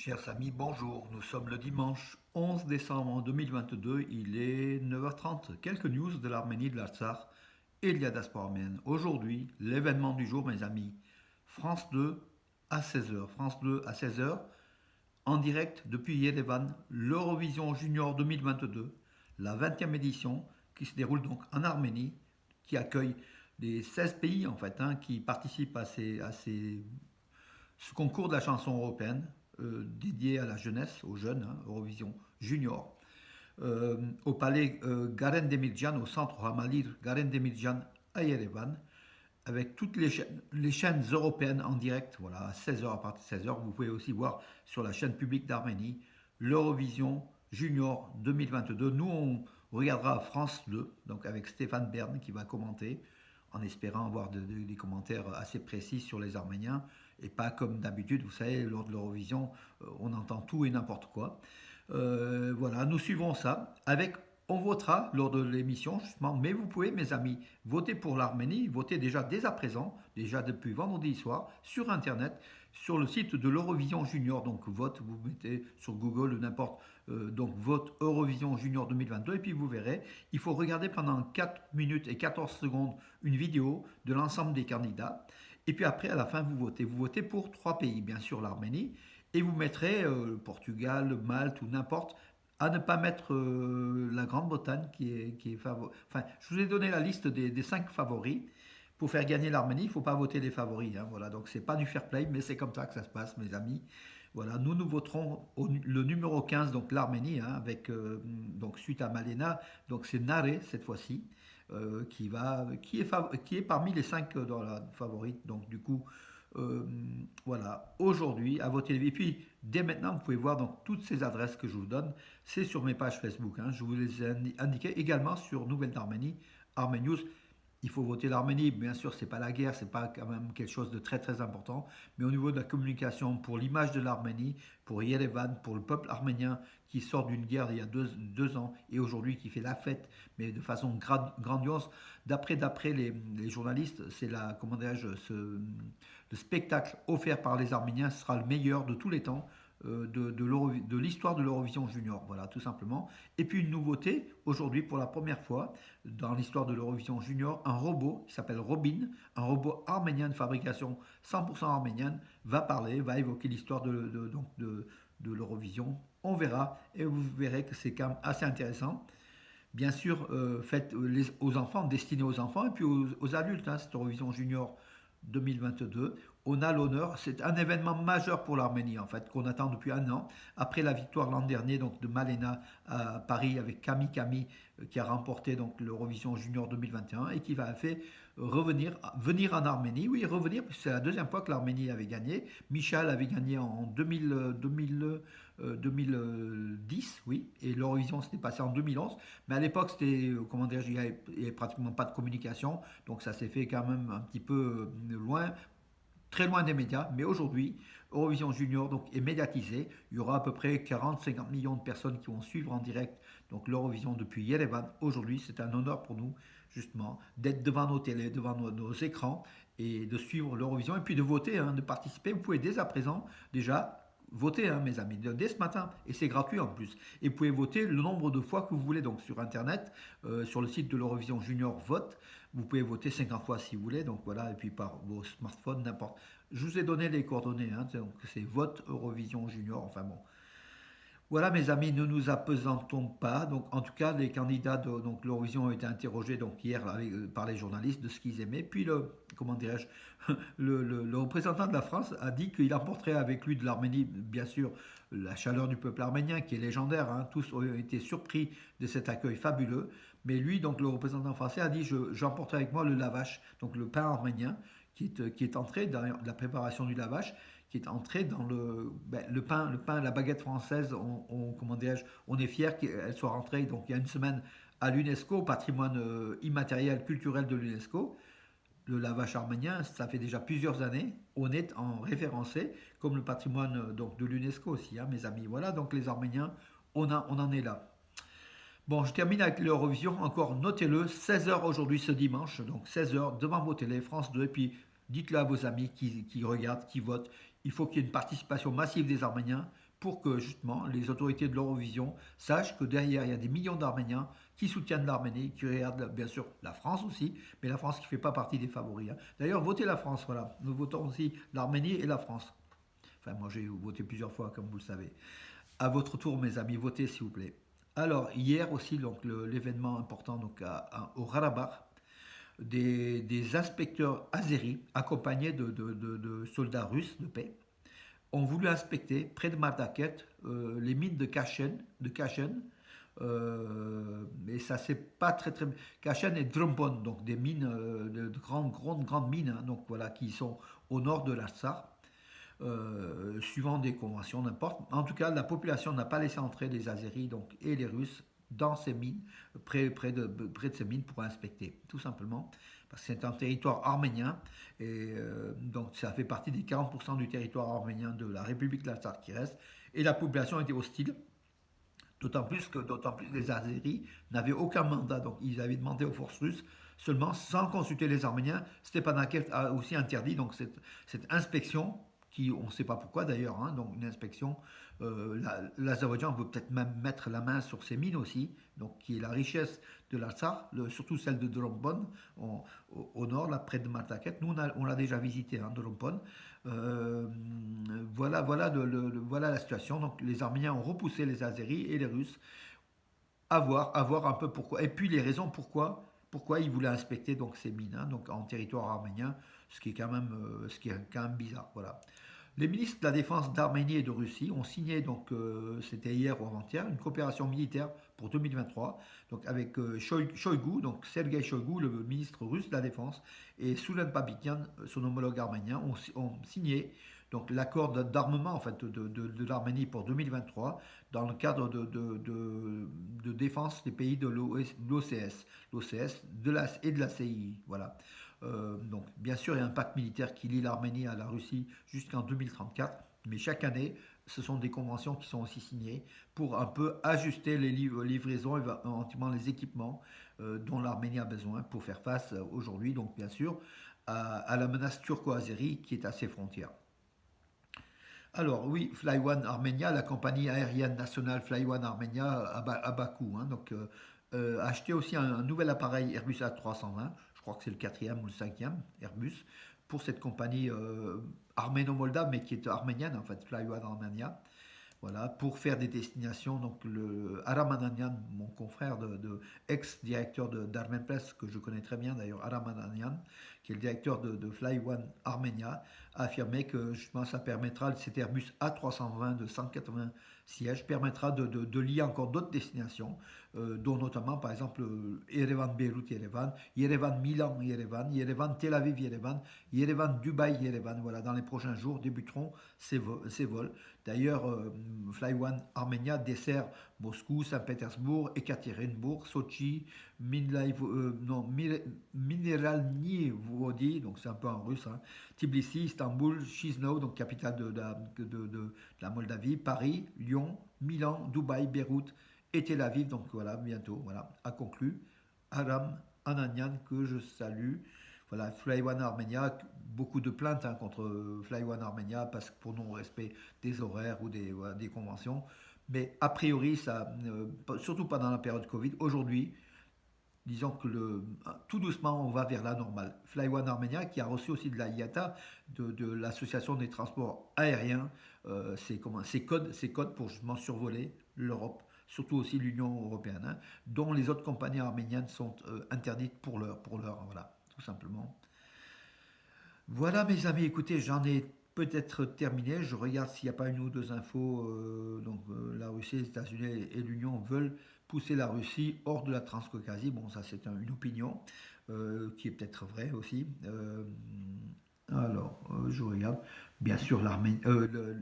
Chers amis, bonjour. Nous sommes le dimanche 11 décembre 2022. Il est 9h30. Quelques news de l'Arménie, de l'Artsakh et de la diaspora arménienne. Aujourd'hui, l'événement du jour, mes amis. France 2 à 16h. France 2 à 16h, en direct depuis Yerevan, l'Eurovision Junior 2022, la 20e édition qui se déroule donc en Arménie, qui accueille les 16 pays en fait, qui participent ce concours de la chanson européenne dédié à la jeunesse, aux jeunes, Eurovision Junior, au palais Garen Demirjan, au centre Hamalir Garen Demirjan à Yerevan, avec toutes les chaînes européennes en direct, voilà, à 16h, à partir de 16h. Vous pouvez aussi voir sur la chaîne publique d'Arménie l'Eurovision Junior 2022. Nous, on regardera France 2, donc avec Stéphane Bern qui va commenter, en espérant avoir des commentaires assez précis sur les Arméniens, et pas comme d'habitude, vous savez, lors de l'Eurovision, on entend tout et n'importe quoi. Voilà, nous suivons ça avec. On votera lors de l'émission, justement, mais vous pouvez, mes amis, voter pour l'Arménie, voter déjà dès à présent, déjà depuis vendredi soir, sur Internet, sur le site de l'Eurovision Junior. Donc, vote, vous mettez sur Google n'importe, donc vote Eurovision Junior 2022, et puis vous verrez, il faut regarder pendant 4 minutes et 14 secondes une vidéo de l'ensemble des candidats, et puis après, à la fin, vous votez. Vous votez pour 3 pays, bien sûr, l'Arménie, et vous mettrez le Portugal, Malte ou n'importe, à ne pas mettre la Grande-Bretagne qui est favori. Enfin, je vous ai donné la liste des 5 favoris. Pour faire gagner l'Arménie, il ne faut pas voter les favoris. Voilà, donc c'est pas du fair play, mais c'est comme ça que ça se passe, mes amis. Voilà, nous voterons le numéro 15, donc l'Arménie, avec donc suite à Malena, donc c'est Nare cette fois-ci, qui est parmi les 5 dans la favorite. Donc du coup, voilà, aujourd'hui, à voter. Et puis, dès maintenant, vous pouvez voir donc toutes ces adresses que je vous donne. C'est sur mes pages Facebook. Je vous les ai indiquées également sur Nouvelle d'Arménie, Arménie News. Il faut voter l'Arménie, bien sûr, c'est pas la guerre, c'est pas quand même quelque chose de très très important, mais au niveau de la communication, pour l'image de l'Arménie, pour Yerevan, pour le peuple arménien qui sort d'une guerre il y a deux ans et aujourd'hui qui fait la fête, mais de façon grandiose, d'après les journalistes, c'est la, comment dirais-je, le spectacle offert par les Arméniens sera le meilleur de tous les temps de l'histoire de l'Eurovision Junior, voilà, tout simplement. Et puis une nouveauté, aujourd'hui pour la première fois dans l'histoire de l'Eurovision Junior, un robot qui s'appelle Robin, un robot arménien de fabrication 100% arménienne, va parler, va évoquer l'histoire de l'Eurovision. On verra et vous verrez que c'est quand même assez intéressant. Bien sûr, faites aux enfants, destiné aux enfants et puis aux adultes, cette Eurovision Junior 2022. On a l'honneur, c'est un événement majeur pour l'Arménie en fait, qu'on attend depuis un an, après la victoire l'an dernier donc de Malena à Paris avec Camille Camille qui a remporté donc l'Eurovision Junior 2021 et qui va faire venir en Arménie, oui revenir, puisque c'est la deuxième fois que l'Arménie avait gagné. Michal avait gagné en 2010, oui, et l'Eurovision s'était passé en 2011, mais à l'époque c'était, comment dire, il n'y avait pratiquement pas de communication, donc ça s'est fait quand même un petit peu loin, très loin des médias, mais aujourd'hui, Eurovision Junior donc, est médiatisé. Il y aura à peu près 40-50 millions de personnes qui vont suivre en direct donc l'Eurovision depuis Yerevan. Aujourd'hui, c'est un honneur pour nous, justement, d'être devant nos télés, devant nos écrans et de suivre l'Eurovision et puis de voter, de participer. Vous pouvez dès à présent déjà voter, mes amis, dès ce matin. Et c'est gratuit en plus. Et vous pouvez voter le nombre de fois que vous voulez. Donc sur Internet, sur le site de l'Eurovision Junior Vote, vous pouvez voter 50 fois si vous voulez. Donc voilà, et puis par vos smartphones, n'importe. Je vous ai donné les coordonnées. Donc c'est Vote Eurovision Junior. Enfin bon, voilà, mes amis, ne nous apesantons pas. Donc, en tout cas, les candidats de donc, l'Eurovision ont été interrogés donc, hier par les journalistes de ce qu'ils aimaient. Puis, comment dirais-je, le représentant de la France a dit qu'il emporterait avec lui de l'Arménie, bien sûr, la chaleur du peuple arménien qui est légendaire. Tous ont été surpris de cet accueil fabuleux. Mais lui, donc le représentant français, a dit j'emporterai avec moi le lavash, donc le pain arménien, qui est entré dans la préparation du lavash, qui est entré dans le pain, la baguette française. Comment dirais-je, on est fier qu'elle soit rentrée donc il y a une semaine à l'UNESCO, au patrimoine immatériel culturel de l'UNESCO. Le lavash arménien, ça fait déjà plusieurs années, on est en référencé comme le patrimoine donc de l'UNESCO aussi, mes amis. Voilà, donc les Arméniens, on en est là. Bon, je termine avec l'Eurovision. Encore, notez-le, 16h aujourd'hui ce dimanche, donc 16h devant vos télés, France 2, et puis dites-le à vos amis qui regardent, qui votent. Il faut qu'il y ait une participation massive des Arméniens pour que justement les autorités de l'Eurovision sachent que derrière il y a des millions d'Arméniens qui soutiennent l'Arménie, qui regardent bien sûr la France aussi, mais la France qui ne fait pas partie des favoris, hein. D'ailleurs, votez la France, voilà. Nous votons aussi l'Arménie et la France. Enfin, moi j'ai voté plusieurs fois, comme vous le savez. À votre tour, mes amis, votez s'il vous plaît. Alors, hier aussi, donc l'événement important donc, au Karabakh, des inspecteurs azéris, accompagnés de soldats russes de paix, ont voulu inspecter près de Mardaket les mines de Kashen, mais ça c'est pas très très. Kashen et Drumbon, donc des mines de grandes mines, hein, donc voilà, qui sont au nord de l'Artsar, suivant des conventions, n'importe. En tout cas, la population n'a pas laissé entrer les Azéris donc, et les Russes dans ces mines, près de ces mines pour inspecter, tout simplement, parce que c'est un territoire arménien, et donc ça fait partie des 40% du territoire arménien de la République de l'Artsakh qui reste, et la population était hostile. D'autant plus les Azéris n'avaient aucun mandat, donc ils avaient demandé aux forces russes seulement sans consulter les Arméniens. Stepanakert a aussi interdit donc cette inspection, qui on ne sait pas pourquoi d'ailleurs, hein, donc une inspection. L'Azerbaïdjan veut peut-être même mettre la main sur ces mines aussi, donc qui est la richesse de l'Artsakh, surtout celle de Dorompon au nord, là près de Martaket. Nous on l'a déjà visité, hein, Dorompon. Euh, voilà la situation. Donc les Arméniens ont repoussé les Azéris et les Russes à voir un peu pourquoi. Et puis les raisons pourquoi ils voulaient inspecter donc ces mines, hein, donc en territoire arménien, ce qui est quand même bizarre. Voilà. Les ministres de la Défense d'Arménie et de Russie ont signé, donc c'était hier ou avant-hier, une coopération militaire pour 2023, donc avec Shoigu, donc Sergei Shoigu, le ministre russe de la Défense, et Soulen Pabikian, son homologue arménien, ont signé donc l'accord d'armement en fait, de l'Arménie pour 2023 dans le cadre de défense des pays de l'OCS et de la CII. Voilà. Donc, bien sûr, il y a un pacte militaire qui lie l'Arménie à la Russie jusqu'en 2034, mais chaque année, ce sont des conventions qui sont aussi signées pour un peu ajuster les livraisons et éventuellement les équipements dont l'Arménie a besoin pour faire face aujourd'hui, donc bien sûr, à la menace turco-azérie qui est à ses frontières. Alors oui, Fly One Armenia, la compagnie aérienne nationale Fly One Armenia à Bakou, hein, donc, a acheté aussi un nouvel appareil Airbus A320, je crois que c'est le quatrième ou le cinquième Airbus, pour cette compagnie arméno-moldave, mais qui est arménienne en fait, Fly One Armenia. Voilà, pour faire des destinations. Donc, le Aram Ananian, mon confrère ex-directeur d'Armen Press, que je connais très bien d'ailleurs, Aram Ananian, qui est le directeur de Fly One Armenia, a affirmé que justement ça permettra, cet Airbus A320 de 180 sièges, permettra de lier encore d'autres destinations, dont notamment par exemple Yerevan-Beyrouth, Yerevan, Yerevan-Milan, Yerevan, Yerevan-Tel Aviv, Yerevan, Yerevan-Dubaï, Yerevan. Voilà, dans les prochains jours débuteront ces vols. D'ailleurs, Fly One Armenia dessert Moscou, Saint-Pétersbourg, Ekaterinbourg, Sochi, Mineralny Vodi, donc c'est un peu en russe, hein, Tbilissi, Istanbul, Chisinau, donc capitale de la Moldavie, Paris, Lyon, Milan, Dubaï, Beyrouth et Tel Aviv. Donc voilà, bientôt, voilà, a conclu Aram Ananian, que je salue. Voilà, Fly One Armenia, beaucoup de plaintes, hein, contre Fly One Armenia parce que pour non-respect des horaires ou voilà, des conventions. Mais a priori, ça, surtout pendant la période Covid, aujourd'hui, disons que tout doucement, on va vers la normale. Fly One Armenia, qui a reçu aussi de la IATA, de l'Association des transports aériens, ces codes pour justement survoler l'Europe, surtout aussi l'Union européenne, hein, dont les autres compagnies arméniennes sont interdites pour l'heure, voilà, tout simplement. Voilà mes amis, écoutez, j'en ai peut-être terminé. Je regarde s'il n'y a pas une ou deux infos. La Russie, les États-Unis et l'Union veulent pousser la Russie hors de la Transcaucasie. Bon, ça c'est une opinion qui est peut-être vraie aussi. Je regarde. Bien sûr,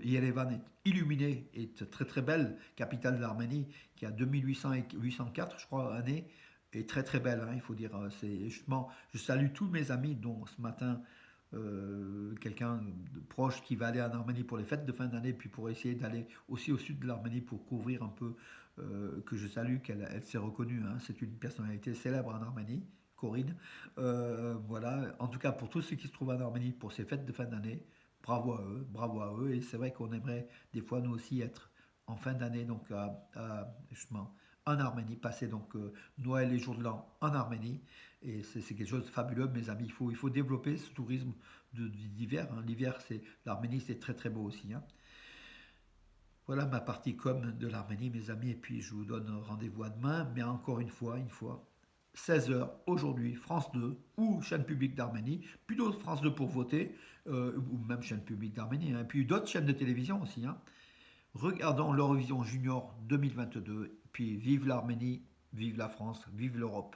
Yerevan est illuminée, est très très belle, capitale de l'Arménie, qui a 2800 et 804, je crois, années, est très très belle, hein, il faut dire. C'est justement, je salue tous mes amis, dont ce matin quelqu'un de proche qui va aller en Arménie pour les fêtes de fin d'année, puis pour essayer d'aller aussi au sud de l'Arménie pour couvrir un peu, que je salue, elle s'est reconnue, hein, c'est une personnalité célèbre en Arménie, Corinne. Voilà, en tout cas pour tous ceux qui se trouvent en Arménie pour ces fêtes de fin d'année, bravo à eux, et c'est vrai qu'on aimerait des fois nous aussi être en fin d'année, donc justement en Arménie, passer donc Noël et Jour de l'An en Arménie. Et c'est quelque chose de fabuleux, mes amis. Il faut développer ce tourisme d'hiver, hein. L'hiver, l'Arménie, c'est très très beau aussi, hein. Voilà ma partie com de l'Arménie, mes amis. Et puis je vous donne rendez-vous à demain. Mais encore une fois, 16 heures aujourd'hui, France 2 ou chaîne publique d'Arménie, plutôt France 2 pour voter, ou même chaîne publique d'Arménie, hein. Et puis d'autres chaînes de télévision aussi, hein. Regardons l'Eurovision Junior 2022. Puis vive l'Arménie, vive la France, vive l'Europe.